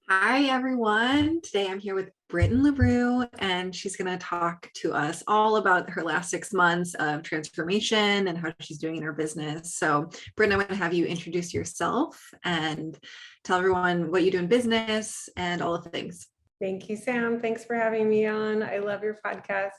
Hi, everyone. Today I'm here with Britten LaRue, and she's going to talk to us all about her last 6 months of transformation and how she's doing in her business. So, Britten, I want to have you introduce yourself and tell everyone what you do in business and all the things. Thank you, Sam. Thanks for having me on. I love your podcast.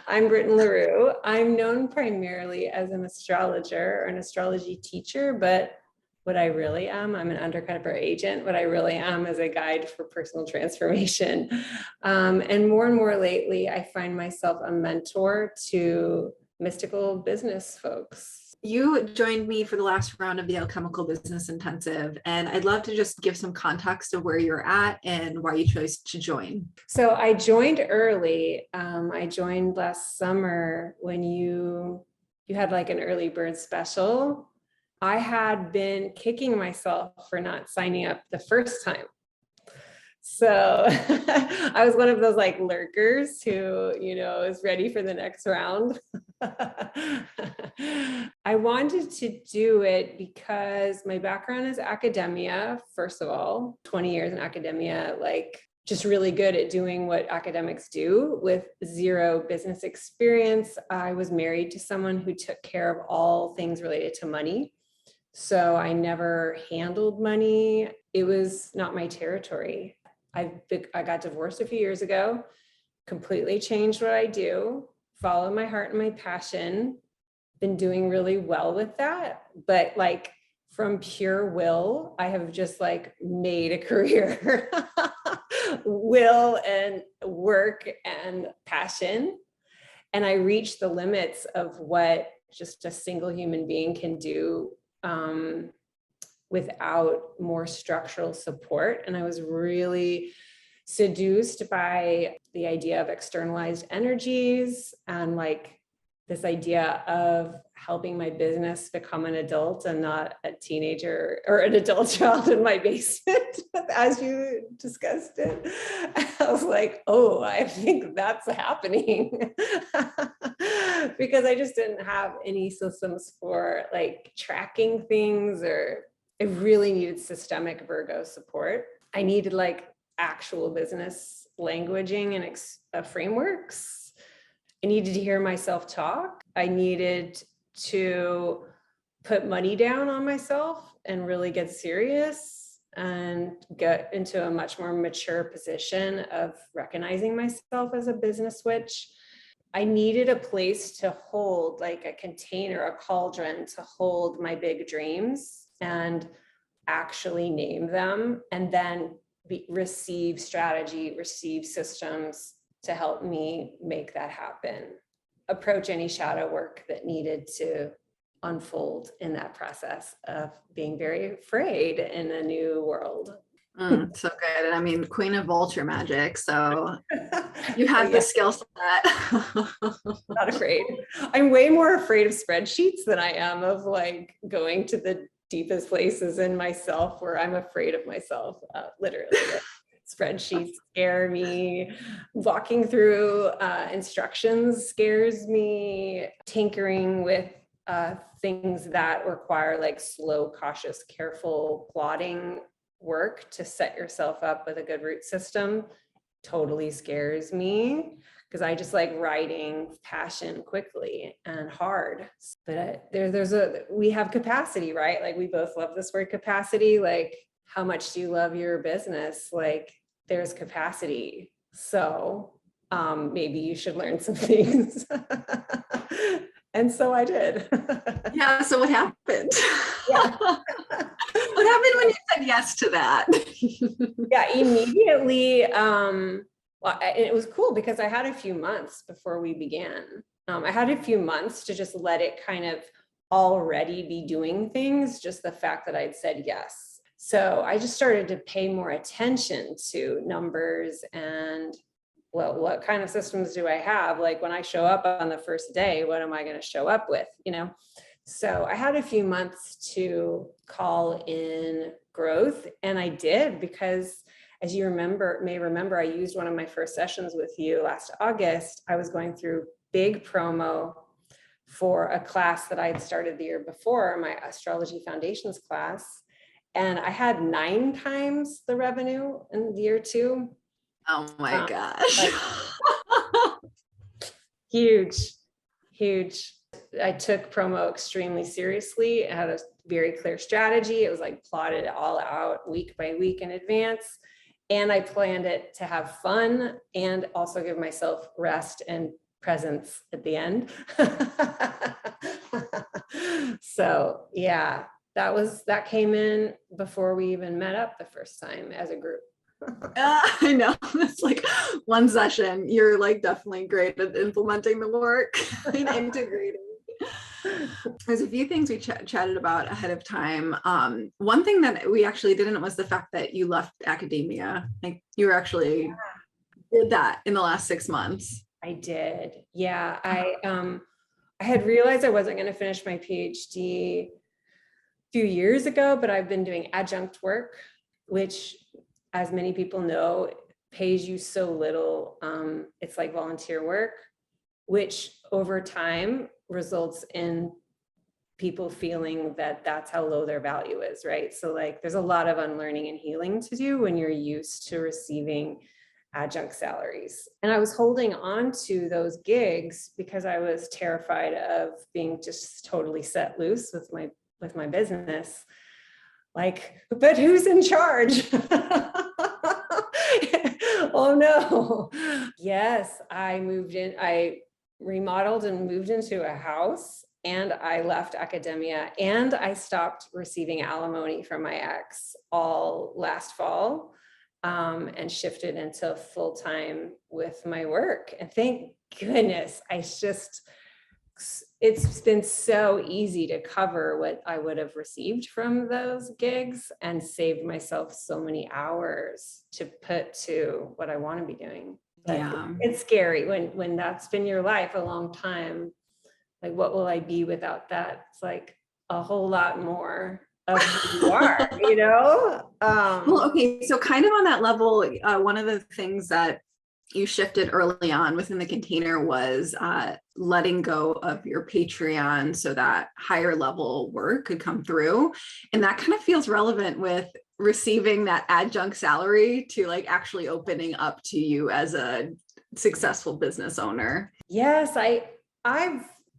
I'm Britten LaRue. I'm known primarily as an astrologer or an astrology teacher, but what I really am, I'm an undercover agent. What I really am is a guide for personal transformation. And more lately, I find myself a mentor to mystical business folks. You joined me for the last round of the Alchemical Business Intensive, and I'd love to just give some context of where you're at and why you chose to join. So I joined early. I joined last summer when you had like an early bird special. I had been kicking myself for not signing up the first time. So I was one of those like lurkers who, is ready for the next round. I wanted to do it because my background is academia, first of all, 20 years in academia, like just really good at doing what academics do with zero business experience. I was married to someone who took care of all things related to money. So I never handled money. It was not my territory. I got divorced a few years ago, completely changed what I do, follow my heart and my passion, been doing really well with that. But like from pure will, I have just like made a career, will and work and passion. And I reached the limits of what just a single human being can do without more structural support. And I was really seduced by the idea of externalized energies and like this idea of helping my business become an adult and not a teenager or an adult child in my basement, as you discussed it. I was like, oh, I think that's happening. Because I just didn't have any systems for like tracking things, or I really needed systemic Virgo support. I needed like actual business languaging and frameworks. I needed to hear myself talk. I needed to put money down on myself and really get serious and get into a much more mature position of recognizing myself as a business witch. I needed a place to hold, like a container, a cauldron to hold my big dreams and actually name them, and then receive strategy, receive systems to help me make that happen. Approach any shadow work that needed to unfold in that process of being very afraid in a new world. So good. I mean, Queen of Vulture Magic. So you have the skill set. Not afraid. I'm way more afraid of spreadsheets than I am of like going to the deepest places in myself where I'm afraid of myself, literally. Spreadsheets scare me. Walking through instructions scares me. Tinkering with things that require like slow, cautious, careful plotting work to set yourself up with a good root system totally scares me, because I just like writing passion quickly and hard. But we have capacity, right? Like we both love this word capacity. Like, how much do you love your business? Like there's capacity. So maybe you should learn some things. And so I did. Yeah. So what happened? Yeah. What happened when you said yes to that? Yeah, immediately. Well, it was cool because I had a few months before we began. I had a few months to just let it kind of already be doing things, just the fact that I'd said yes. So I just started to pay more attention to numbers and, well, what kind of systems do I have? Like when I show up on the first day, what am I going to show up with, So I had a few months to call in growth, and I did, because as you may remember, I used one of my first sessions with you last August. I was going through big promo for a class that I had started the year before, my astrology foundations class. And I had 9 times the revenue in year 2. Oh my gosh. Like huge, huge. I took promo extremely seriously. I had a very clear strategy. It was like plotted all out week by week in advance. And I planned it to have fun and also give myself rest and presence at the end. So yeah, that came in before we even met up the first time as a group. I know. It's like one session. You're like definitely great at implementing the work and integrating. There's a few things we chatted about ahead of time. One thing that we actually didn't was the fact that you left academia. Like you were actually did that in the last 6 months. I did. Yeah. I had realized I wasn't going to finish my PhD a few years ago, but I've been doing adjunct work, which, as many people know, pays you so little. It's like volunteer work, which over time results in people feeling that that's how low their value is, right? So like there's a lot of unlearning and healing to do when you're used to receiving adjunct salaries. And I was holding on to those gigs because I was terrified of being just totally set loose with my business. Like, but who's in charge? Oh no. Yes, I remodeled and moved into a house, and I left academia, and I stopped receiving alimony from my ex all last fall, and shifted into full-time with my work. And thank goodness, it's been so easy to cover what I would have received from those gigs and saved myself so many hours to put to what I want to be doing. But Yeah. it's scary when that's been your life a long time. Like, what will I be without that? It's like a whole lot more of who you are, you know? Well, okay. So kind of on that level, one of the things that you shifted early on within the container was letting go of your Patreon so that higher level work could come through. And that kind of feels relevant with receiving that adjunct salary to like actually opening up to you as a successful business owner. Yes, I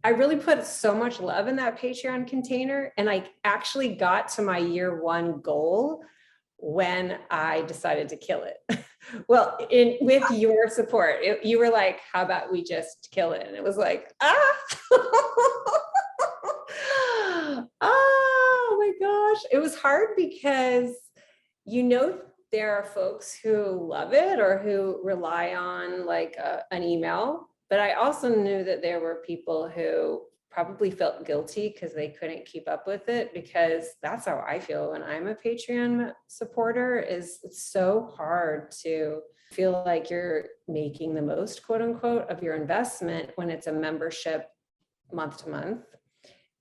really put so much love in that Patreon container, and I actually got to my year 1 goal when I decided to kill it. Well, with your support, you were like, how about we just kill it? And it was like, oh my gosh. It was hard because, there are folks who love it or who rely on like an email, but I also knew that there were people who probably felt guilty because they couldn't keep up with it, because that's how I feel when I'm a Patreon supporter. Is it's so hard to feel like you're making the most, quote unquote, of your investment when it's a membership month to month.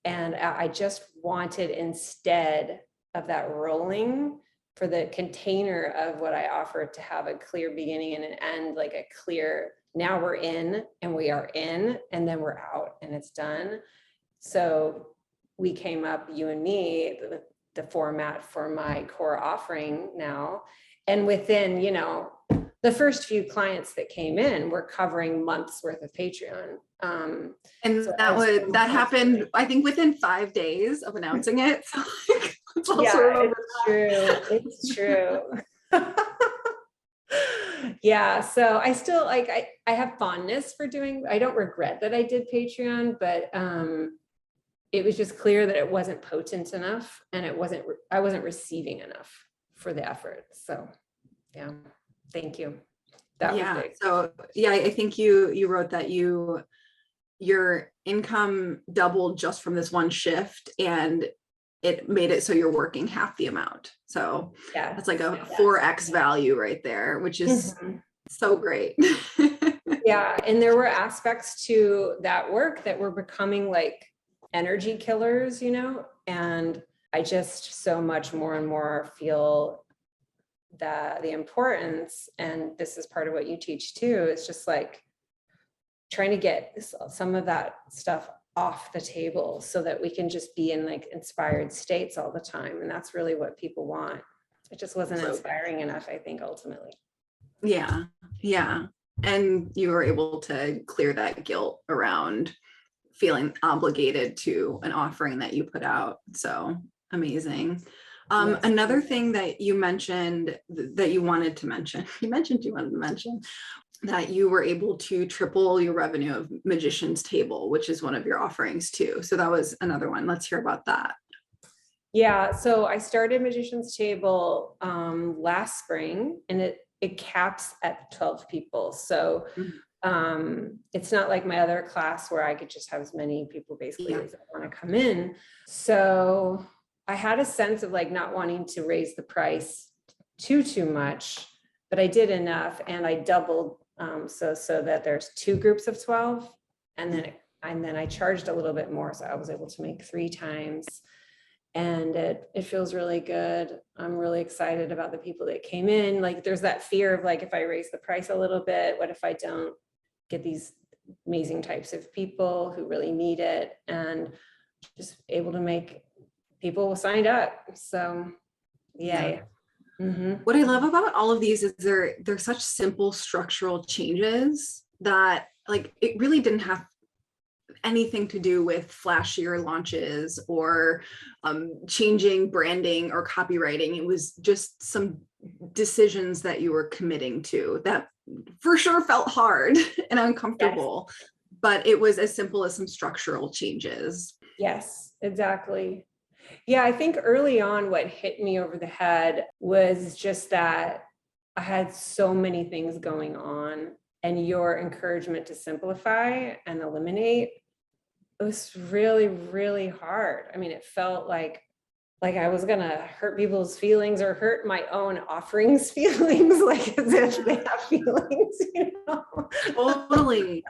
And I just wanted, instead of that rolling, for the container of what I offer to have a clear beginning and an end, like a clear, now we're in and we are in, and then we're out and it's done. So we came up, you and me, the format for my core offering now. And within, the first few clients that came in were covering months worth of Patreon. And so that happened, I think, within 5 days of announcing it. So it's also it's true. Yeah, so I still I have fondness for doing. I don't regret that I did Patreon, but it was just clear that it wasn't potent enough, and I wasn't receiving enough for the effort. So yeah, thank you. That was big. So yeah, I think you wrote that your income doubled just from this one shift, and it made it so you're working half the amount. So that's like a 4x value right there, which is so great. Yeah. And there were aspects to that work that were becoming like energy killers, and I just so much more and more feel that the importance, and this is part of what you teach too, is just like trying to get some of that stuff off the table so that we can just be in like inspired states all the time. And that's really what people want. It just wasn't inspiring enough, I think, ultimately. Yeah. Yeah. And you were able to clear that guilt around feeling obligated to an offering that you put out. So amazing. Yes. Another thing that you mentioned that you wanted to mention, you mentioned you wanted to mention that you were able to triple your revenue of Magician's Table, which is one of your offerings too. So that was another one. Let's hear about that. Yeah, so I started Magician's Table last spring, and it caps at 12 people. So it's not like my other class where I could just have as many people basically as I want to come in. So I had a sense of like not wanting to raise the price too much, but I did enough, and I doubled so that there's 2 groups of 12, and then I charged a little bit more, so I was able to make 3 times. And it feels really good. I'm really excited about the people that came in. Like there's that fear of like, if I raise the price a little bit, what if I don't get these amazing types of people who really need it? And just able to make people signed up. So yeah. Mm-hmm. What I love about all of these is they're such simple structural changes that like it really didn't have anything to do with flashier launches or changing branding or copywriting. It was just some decisions that you were committing to that for sure felt hard and uncomfortable, but it was as simple as some structural changes. Yes, exactly. Yeah, I think early on what hit me over the head was just that I had so many things going on, and your encouragement to simplify and eliminate, it was really, really hard. I mean, it felt like I was gonna hurt people's feelings or hurt my own offerings feelings, like as if they have feelings, you know? Totally.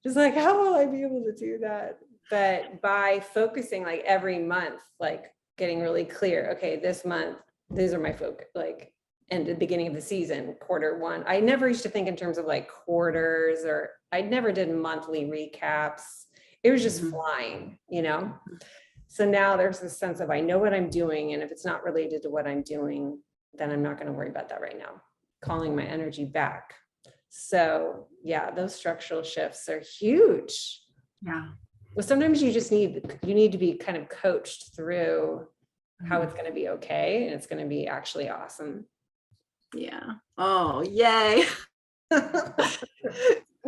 Just like, how will I be able to do that? But by focusing like every month, like getting really clear, okay, this month, these are my focus, like, and the beginning of the season, Q1. I never used to think in terms of like quarters, or I never did monthly recaps. It was just flying, you know? So now there's this sense of I know what I'm doing, and if it's not related to what I'm doing, then I'm not going to worry about that right now. Calling my energy back. So yeah, those structural shifts are huge. Yeah. Well, sometimes you just need to be kind of coached through how it's going to be okay, and it's going to be actually awesome. Yeah. Oh, yay.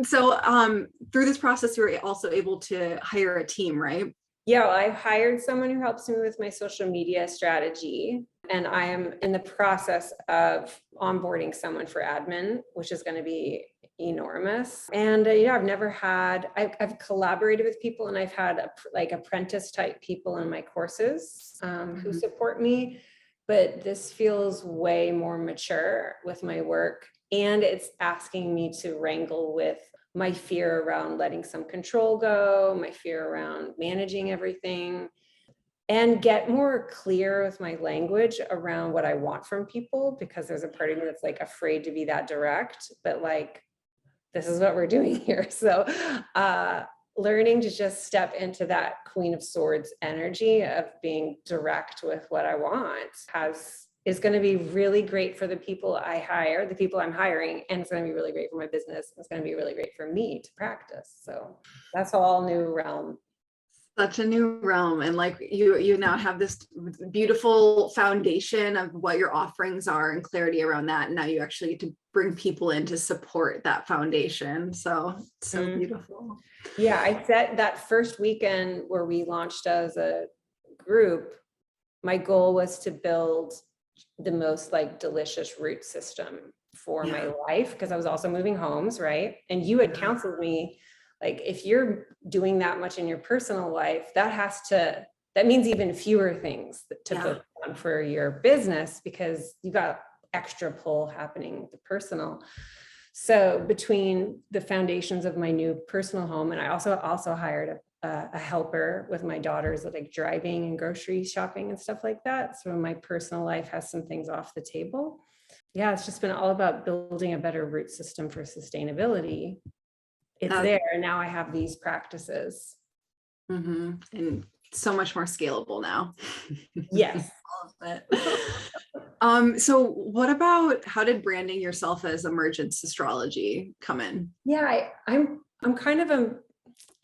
So through this process, you were also able to hire a team, right? Yeah, well, I hired someone who helps me with my social media strategy, and I am in the process of onboarding someone for admin, which is going to be enormous. And I've collaborated with people, and I've had like apprentice type people in my courses who support me, but this feels way more mature with my work, and it's asking me to wrangle with my fear around letting some control go, my fear around managing everything, and get more clear with my language around what I want from people, because there's a part of me that's like afraid to be that direct, but like, this is what we're doing here. So learning to just step into that Queen of Swords energy of being direct with what I want is going to be really great for the people I hire, the people I'm hiring, and it's going to be really great for my business. It's going to be really great for me to practice. So that's a all new realm. Such a new realm. And like you now have this beautiful foundation of what your offerings are and clarity around that. And now you actually get to bring people in to support that foundation. So beautiful. Yeah, I set that first weekend where we launched as a group. My goal was to build the most like delicious root system for my life, because I was also moving homes, right? And you had counseled me, like, if you're doing that much in your personal life, that means even fewer things to focus on for your business, because you got extra pull happening with the personal. So between the foundations of my new personal home, and I also hired a helper with my daughters, like driving and grocery shopping and stuff like that. So my personal life has some things off the table. Yeah, it's just been all about building a better root system for sustainability. it's there. And now I have these practices. And so much more scalable now. Yes. All of it. So what about, how did branding yourself as emergence astrology come in? Yeah, I'm kind of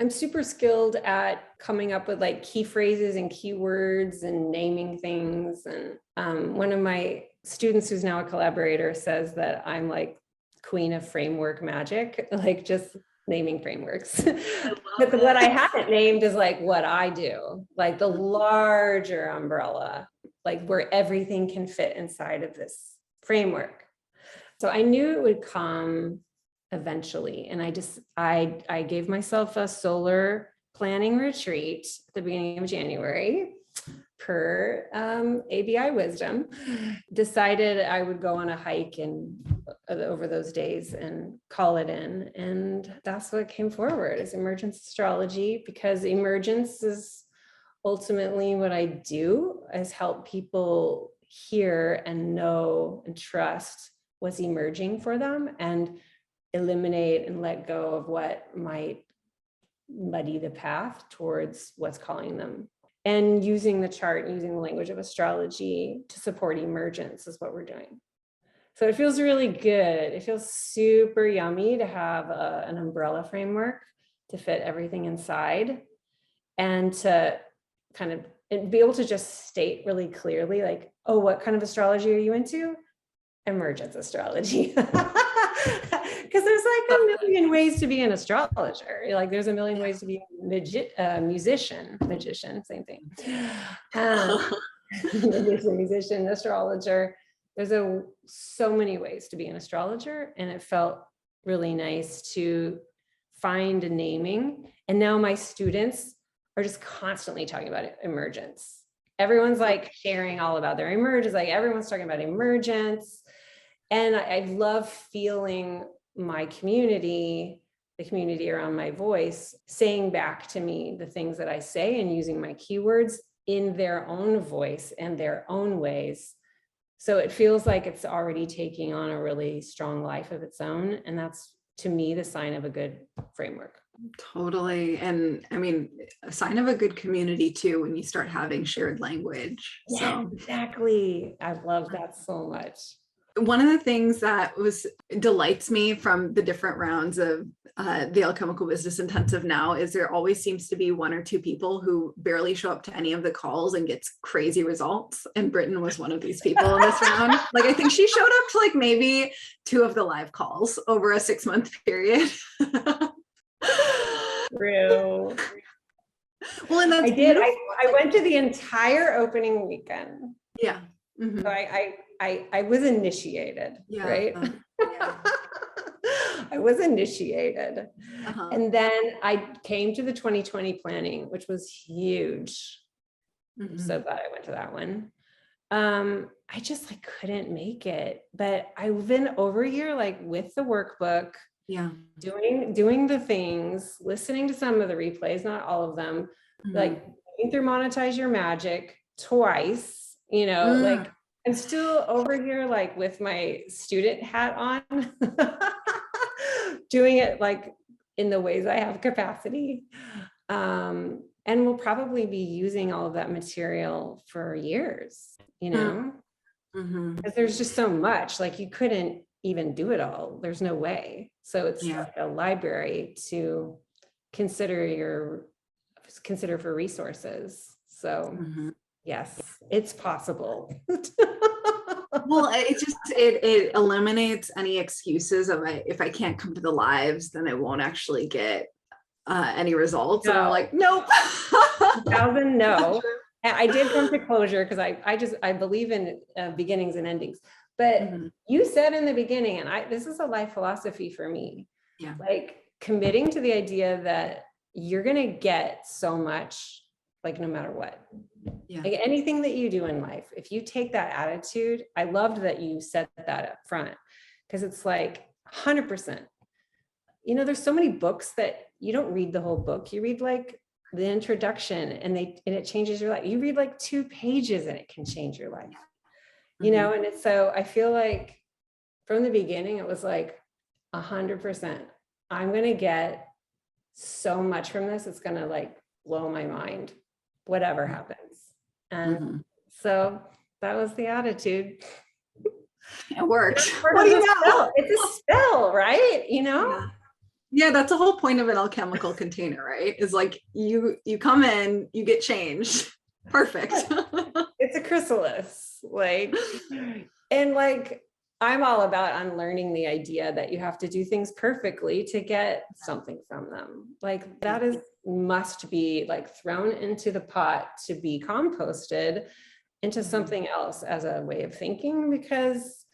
I'm super skilled at coming up with like key phrases and keywords and naming things. And one of my students who's now a collaborator says that I'm like queen of framework magic, like just naming frameworks. But what I haven't named is like what I do, like the larger umbrella, like where everything can fit inside of this framework. So I knew it would come eventually. And I gave myself a solar planning retreat at the beginning of January per ABI wisdom, decided I would go on a hike and over those days and call it in. And that's what came forward is emergence astrology, because emergence is ultimately what I do, is help people hear and know and trust what's emerging for them and eliminate and let go of what might muddy the path towards what's calling them. And using the chart, using the language of astrology to support emergence is what we're doing. So it feels really good. It feels super yummy to have an umbrella framework to fit everything inside, and to kind of be able to just state really clearly, like, oh, what kind of astrology are you into? Emergence astrology. Because there's like a million ways to be an astrologer. Like there's a million ways to be a magician, same thing. Musician, astrologer. There's so many ways to be an astrologer. And it felt really nice to find a naming. And now my students are just constantly talking about emergence. Everyone's like sharing all about their emergence. Like everyone's talking about emergence. And I love feeling my community, the community around my voice, saying back to me the things that I say and using my keywords in their own voice and their own ways. So it feels like it's already taking on a really strong life of its own. And that's, to me, the sign of a good framework. Totally. And I mean, a sign of a good community too, when you start having shared language. Yeah, so exactly. I love that so much. One of the things that delights me from the different rounds of the Alchemical Business Intensive now is there always seems to be one or two people who barely show up to any of the calls and gets crazy results. And Britten was one of these people in this round. Like, I think she showed up to like maybe 2 of the live calls over a 6-month period. True. Well, and that's I did. I went to the entire opening weekend. Yeah. Mm-hmm. So I was initiated, right? Yeah. I was initiated. And then I came to the 2020 planning, which was huge. I'm so glad I went to that one. I just like couldn't make it, but I've been over here like with the workbook, doing the things, listening to some of the replays, not all of them, like going through Monetize Your Magic twice, like I'm still over here like with my student hat on, doing it like in the ways I have capacity. And we'll probably be using all of that material for years, because there's just so much, like you couldn't even do it all. There's no way. So it's like a library to consider for resources. So yes, it's possible. Well, it eliminates any excuses of if I can't come to the lives, then I won't actually get any results. And I'm like, nope. 1,000 no. I did come to closure because I believe in beginnings and endings. But you said in the beginning, and this is a life philosophy for me, like committing to the idea that you're gonna get so much, like no matter what. Like anything that you do in life, if you take that attitude, I loved that you said that up front, because it's like 100%. There's so many books that you don't read the whole book. You read like the introduction and it changes your life. You read like 2 pages and it can change your life, and it's so I feel like from the beginning, it was like 100%. I'm going to get so much from this. It's going to like blow my mind, whatever happens. And so that was the attitude. It worked. Part What of do you the know? spell. It's a spell, right? You know? Yeah. Yeah, that's the whole point of an alchemical container, right? Is like you come in, you get changed. Perfect. It's a chrysalis. Like, and like, I'm all about unlearning the idea that you have to do things perfectly to get something from them. Like that is must be like thrown into the pot to be composted into something else as a way of thinking, because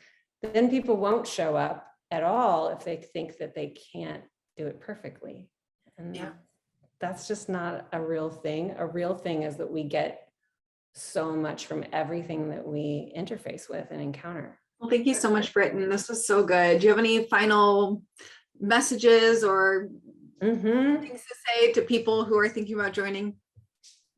then people won't show up at all if they think that they can't do it perfectly. And Yeah. that's just not a real thing. A real thing is that we get so much from everything that we interface with and encounter. Well, thank you so much, Britten. This was so good. Do you have any final messages or things to say to people who are thinking about joining?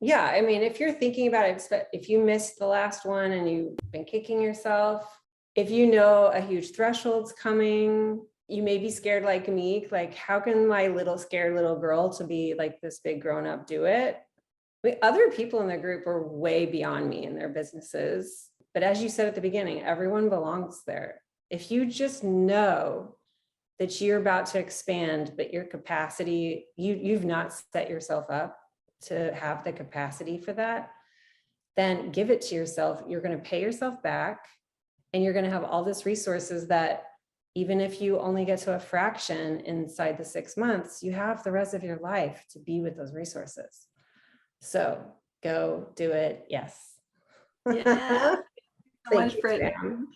Yeah, I mean, if you're thinking about it, if you missed the last one and you've been kicking yourself, if you know a huge threshold's coming, you may be scared like me, like how can my little scared little girl to be like this big grown up do it? I mean, other people in the group are way beyond me in their businesses. But as you said at the beginning, everyone belongs there. If you just know that you're about to expand, but your capacity, you've not set yourself up to have the capacity for that, then give it to yourself. You're going to pay yourself back, and you're going to have all this resources that even if you only get to a fraction inside the 6 months, you have the rest of your life to be with those resources. So go do it. Yes. Yeah. Thank you so Thank much, you, Brittany. Sam.